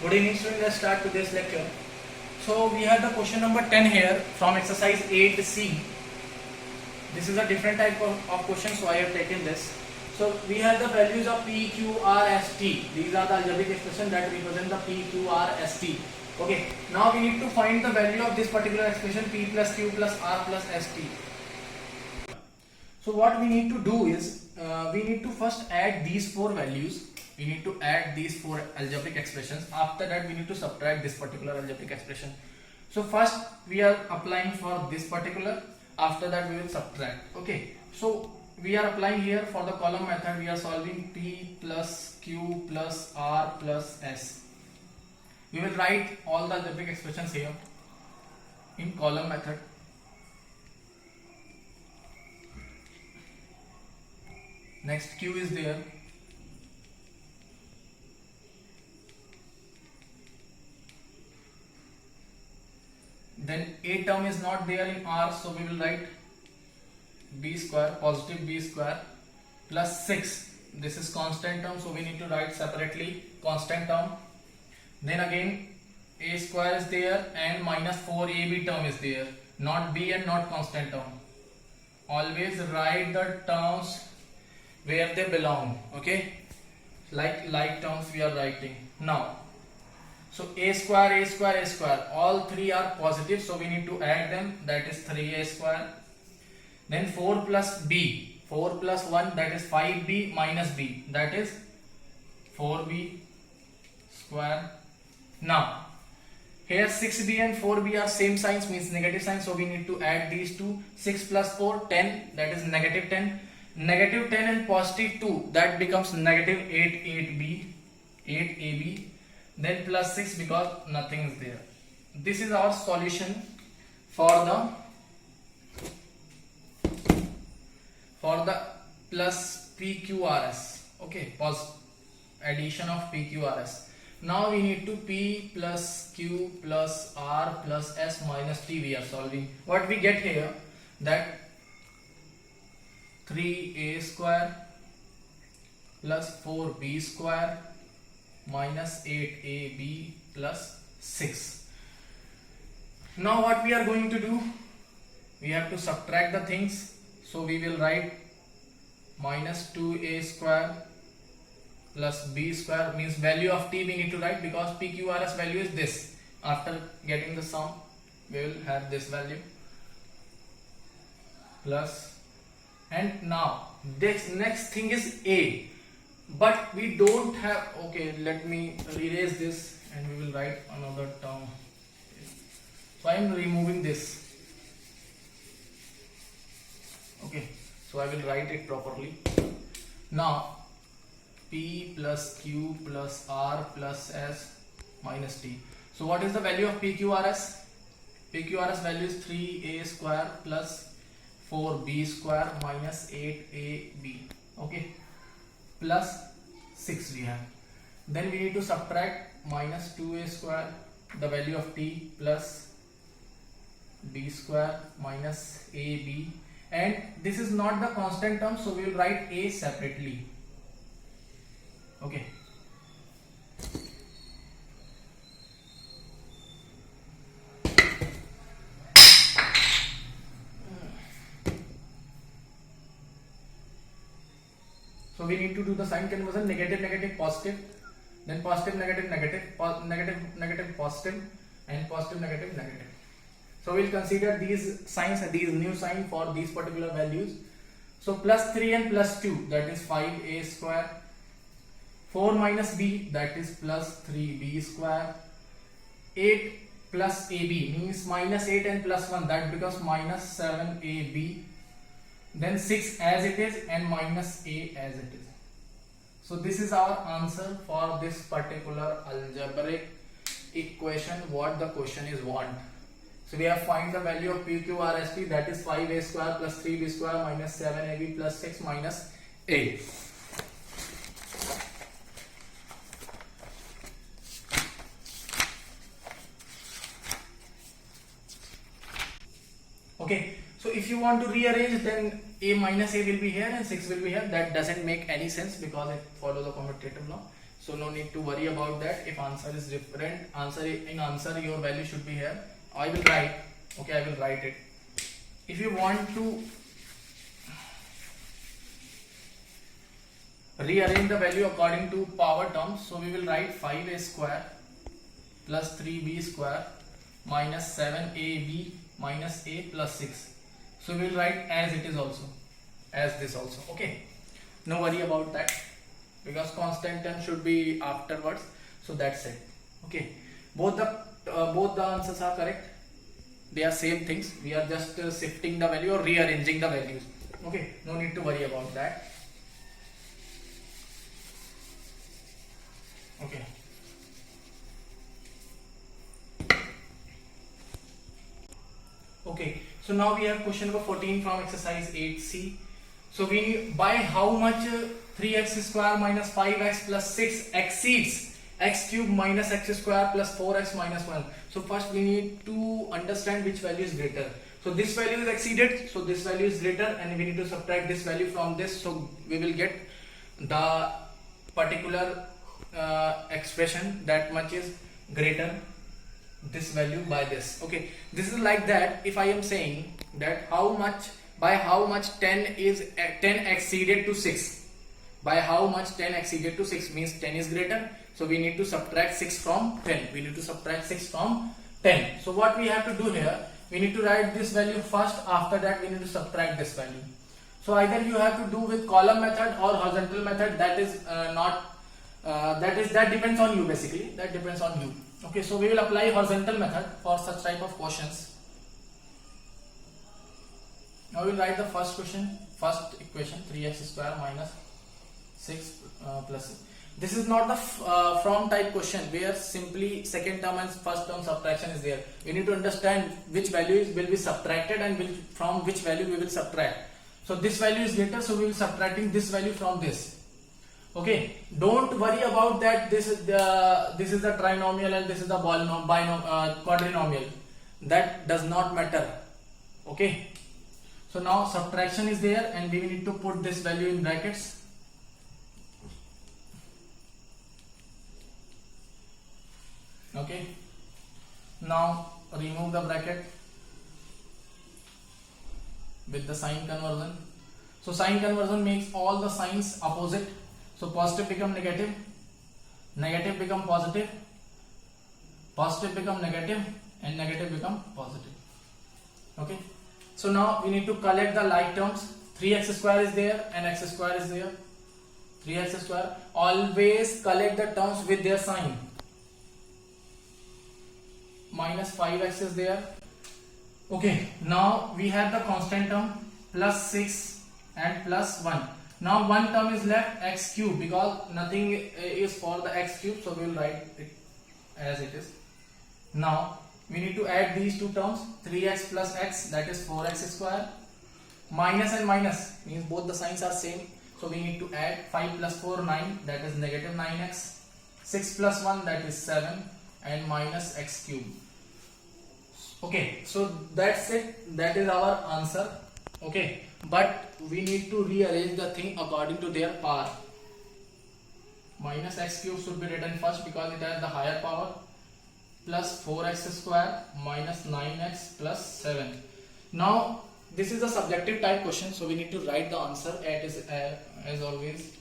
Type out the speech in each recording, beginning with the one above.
Good evening students, let's start today's lecture. So we have the question number 10 here from exercise 8C. This is a different type of question, so I have taken this. So we have the values of P, Q, R, S, T. These are the algebraic expressions that represent the P, Q, R, S, T. Okay, now we need to find the value of this particular expression P plus Q plus R plus S, T. So what we need to do is, we need to first add these four values. We need to add these four algebraic expressions. After that we need to subtract this particular algebraic expression. So first we are applying for this particular, after that we will subtract. Okay, so we are applying here for the column method. We are solving P plus Q plus R plus S. We will write all the algebraic expressions here in column method. Next Q is there. Then a term is not there in R, so we will write b square, positive b square plus 6. This is constant term, so we need to write separately constant term. Then again a square is there and minus 4ab term is there, not b and not constant term. Always write the terms where they belong. Okay, like terms we are writing now. So a square, all three are positive, so we need to add them, that is 3a square. Then 4 plus b, 4 plus 1, that is 5b minus b, that is 4b square. Now here 6b and 4b are same signs, means negative signs, so we need to add these two. 6 plus 4, 10, that is negative 10. Negative 10 and positive 2, that becomes negative 8ab. Then plus 6 because nothing is there. This is our solution for the plus PQRS. Okay, addition of PQRS. Now we need to P plus Q plus R plus S minus T we are solving. What we get here, that 3a square plus 4b square minus 8ab plus 6. Now what we are going to do, we have to subtract the things, so we will write minus 2a square plus b square, means value of t we need to write because PQRS value is this. After getting the sum we will have this value plus, and now this next thing is a, but we don't have. Okay, let me erase this and we will write another term. So I am removing this. Okay, so I will write it properly. Now P plus Q plus R plus S minus T. So what is the value of PQRS? PQRS value is 3a square plus 4b square minus 8ab. Okay, plus 6 we have. Then we need to subtract minus 2a square, the value of t, plus b square minus ab, and this is not the constant term, so we will write a separately. Okay, so we need to do the sign conversion, negative negative positive, then positive negative negative, negative negative positive, and positive negative negative. So we will consider these signs, these new sign for these particular values. So plus 3 and plus 2, that is 5a square. 4 minus b, that is plus 3b square. 8 plus ab means minus 8 and plus 1, that becomes minus 7ab. Then 6 as it is and minus a as it is. So this is our answer for this particular algebraic equation, what the question is want. So we have find the value of PQRST, that is 5a square plus 3b square minus 7ab plus 6 minus a. Okay, so if you want to rearrange, then a minus a will be here and 6 will be here. That doesn't make any sense because it follows the commutative law. so no need to worry about that. If answer is different, in answer your value should be here. I will write, okay, I will write it. If you want to rearrange the value according to power terms, so we will write 5a square plus 3b square minus 7ab minus a plus 6. So we will write as it is also, as this also, okay. No worry about that, because constant term should be afterwards, so that's it, okay. Both the answers are correct. They are same things. We are just shifting the value or rearranging the values, okay. No need to worry about that, okay. Okay, so now we have question number 14 from exercise 8c. So we need, by how much 3x square minus 5x plus 6 exceeds x cube minus x square plus 4x minus 1. So first we need to understand which value is greater. So this value is exceeded, so this value is greater, and we need to subtract this value from this, so we will get the particular expression that much is greater this value by this, okay. This is like that. If I am saying that by how much 10 exceeded to 6, by how much 10 exceeded to 6 means 10 is greater, so we need to subtract 6 from 10. We need to subtract 6 from 10. So what we have to do here, we need to write this value first, after that we need to subtract this value. So either you have to do with column method or horizontal method, that is that depends on you, basically that depends on you, okay. So we will apply horizontal method for such type of questions. Now we will write the first equation 3x square minus 6 plus. This is not the from type question where simply second term and first term subtraction is there. We need to understand which values will be subtracted and from which value we will subtract. So this value is greater, so we will subtracting this value from this, okay. Don't worry about that this is the trinomial and this is the quadrinomial. That does not matter, okay. So now subtraction is there and we need to put this value in brackets. Okay. Now remove the bracket with the sign conversion. So sign conversion makes all the signs opposite. So positive become negative, negative become positive, positive become negative, and negative become positive, okay. So now we need to collect the like terms. 3x square is there and x square is there. 3x square, always collect the terms with their sign. Minus 5x is there, okay. Now we have the constant term plus 6 and plus 1. Now one term is left, x cube, because nothing is for the x cube, so we will write it as it is. Now we need to add these two terms, 3x plus x, that is 4x square. Minus and minus means both the signs are same, so we need to add 5 plus 4, 9, that is negative 9x. 6 plus 1, that is 7, and minus x cube. Okay, so that's it, that is our answer, okay. But we need to rearrange the thing according to their power. Minus x cube should be written first because it has the higher power, plus 4x square minus 9x plus 7. Now this is a subjective type question, so we need to write the answer as always.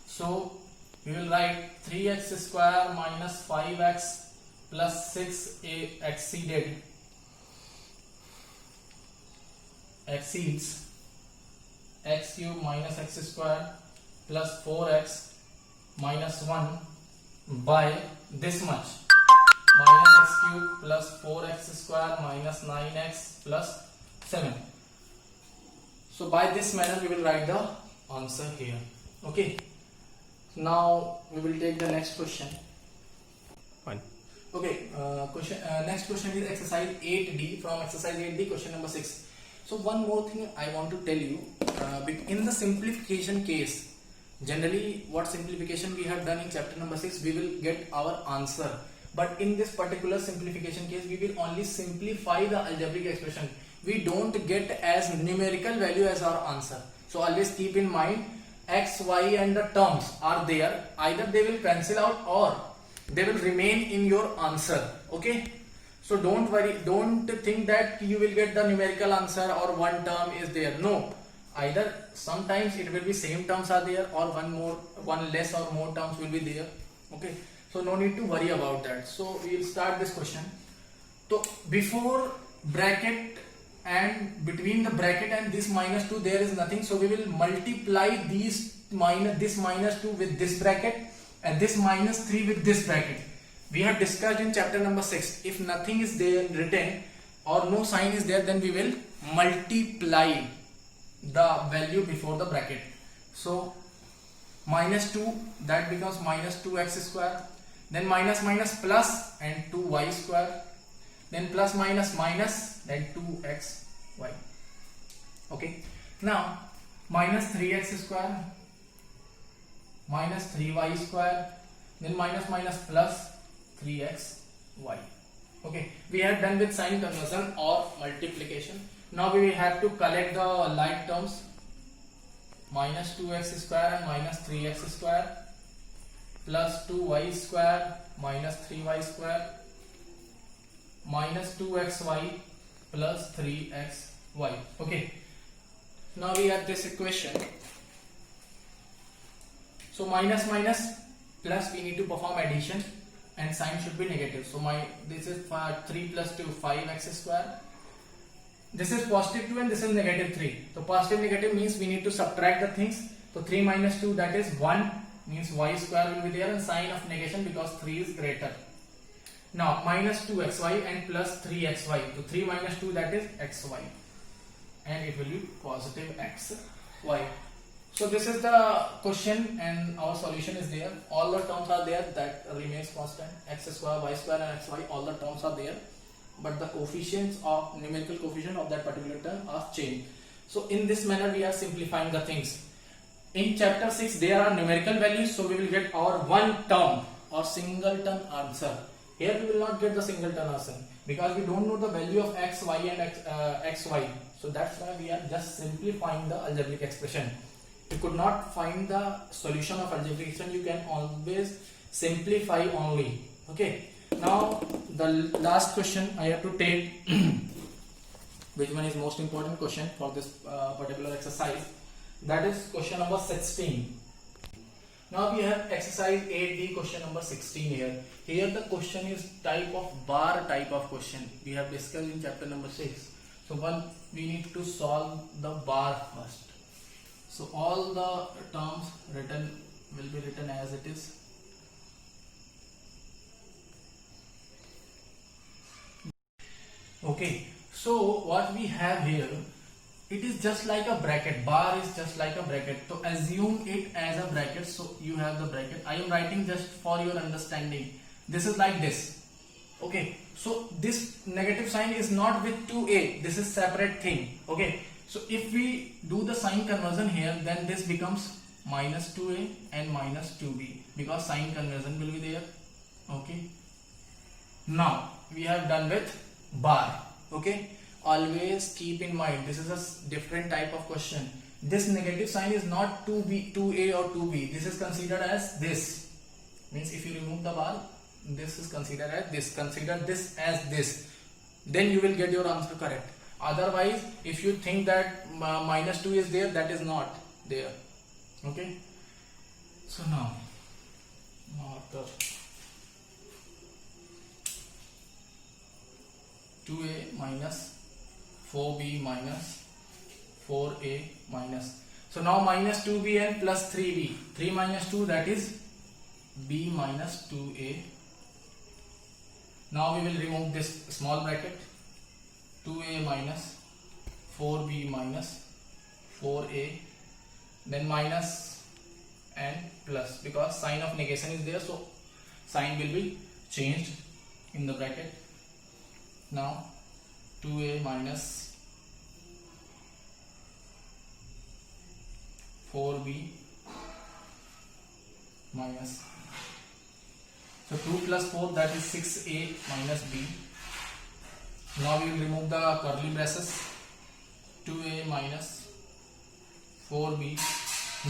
So we will write 3x square minus 5x plus 6 exceeds x cube minus x square plus 4x minus 1 by this much, minus x cube plus 4x square minus 9x plus 7. So by this manner we will write the answer here, okay. Now we will take the next question. Fine. Okay, next question is exercise 8D. From exercise 8D, question number 6. So one more thing I want to tell you, in the simplification case, generally what simplification we have done in chapter number 6, we will get our answer. But in this particular simplification case, we will only simplify the algebraic expression. We don't get as numerical value as our answer. So always keep in mind, x, y and the terms are there, either they will cancel out or they will remain in your answer. Okay, so don't worry, don't think that you will get the numerical answer or one term is there. No, either sometimes it will be same terms are there or one less or more terms will be there. Okay, so no need to worry about that. So we will start this question. So before bracket and between the bracket and this minus 2 there is nothing, so we will multiply this minus 2 with this bracket and this minus 3 with this bracket. We have discussed in chapter number 6, if nothing is there written or no sign is there, then we will multiply the value before the bracket. So minus 2, that becomes minus 2x square, then minus minus plus and 2y square, then plus minus minus, then 2xy. Okay, now minus 3x square, minus 3y square, then minus minus plus 3xy. Okay, we have done with sign conversion or multiplication. Now we will have to collect the like terms. Minus 2x square and minus 3x square plus 2y square minus 3y square minus 2xy plus 3xy. Okay, now we have this equation. So minus minus plus, we need to perform addition and sign should be negative. So this is 3 plus 2, 5x square. This is positive 2 and this is negative 3. So positive negative means we need to subtract the things. So 3 minus 2, that is 1, means y square will be there, and sign of negation because 3 is greater. Now minus 2xy and plus 3xy. So 3 minus 2, that is xy, and it will be positive xy. So this is the question and our solution is there. All the terms are there, that remains constant. X square, y square and xy, all the terms are there, but the coefficients of numerical coefficient of that particular term are changed. So in this manner we are simplifying the things. In chapter 6 there are numerical values, so we will get our one term or singleton answer. Here we will not get the singleton answer because we don't know the value of x, y and xy. So that's why we are just simplifying the algebraic expression. You could not find the solution of algebraic expression, you can always simplify only. Okay, now the last question I have to take which one is most important question for this particular exercise, that is question number 16. Now we have exercise 8D, question number 16 here. Here the question is type of bar type of question we have discussed in chapter number 6. So we need to solve the bar first. So all the terms written will be written as it is. Okay, so what we have here, it is just like a bracket. Bar is just like a bracket. So assume it as a bracket. So you have the bracket. I am writing just for your understanding. This is like this. Okay, so this negative sign is not with 2a. This is separate thing. Okay, so if we do the sign conversion here, then this becomes minus 2a and minus 2b because sign conversion will be there. Okay, now we have done with bar. Okay, always keep in mind this is a different type of question. This negative sign is not 2b, 2a or 2b. This is considered as this. Means if you remove the bar, this is considered as this. Consider this as this. Then you will get your answer correct. Otherwise, if you think that minus 2 is there, that is not there. Okay. So now marker 2a minus 4b minus 4a minus. So now minus 2b and plus 3b. 3 minus 2, that is b minus 2a. Now we will remove this small bracket. 2a minus 4b minus 4a, then minus and plus because sign of negation is there, so sign will be changed in the bracket. Now 2a minus 4b minus, so 2 plus 4, that is 6a minus b. Now we will remove the curly braces. 2a minus 4b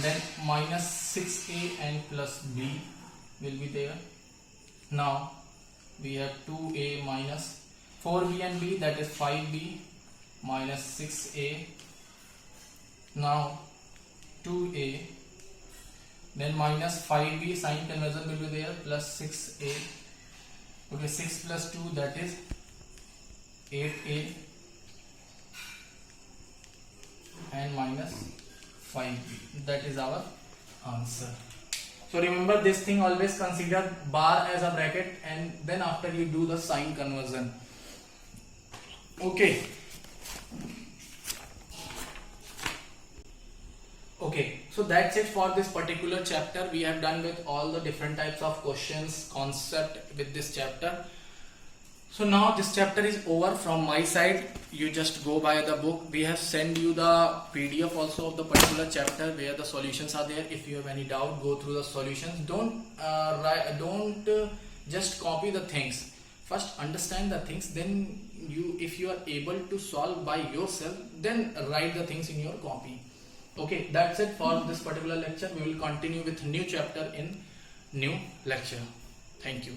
then minus 6a and plus b will be there. Now we have 2a minus 4b and b, that is 5b minus 6a. Now 2a, then minus 5b, sign conversion will be there, plus 6a. Okay, 6 plus 2, that is 8a, and minus 5b. That is our answer. So remember this thing, always consider bar as a bracket, and then after you do the sign conversion. Okay. Okay, so that's it for this particular chapter. We have done with all the different types of questions, concept with this chapter. So now this chapter is over from my side. You just go by the book. We have sent you the PDF also of the particular chapter where the solutions are there. If you have any doubt, go through the solutions. Don't just copy the things. First understand the things, then if you are able to solve by yourself, then write the things in your copy. Okay, that's it for this particular lecture. We will continue with new chapter in new lecture. Thank you.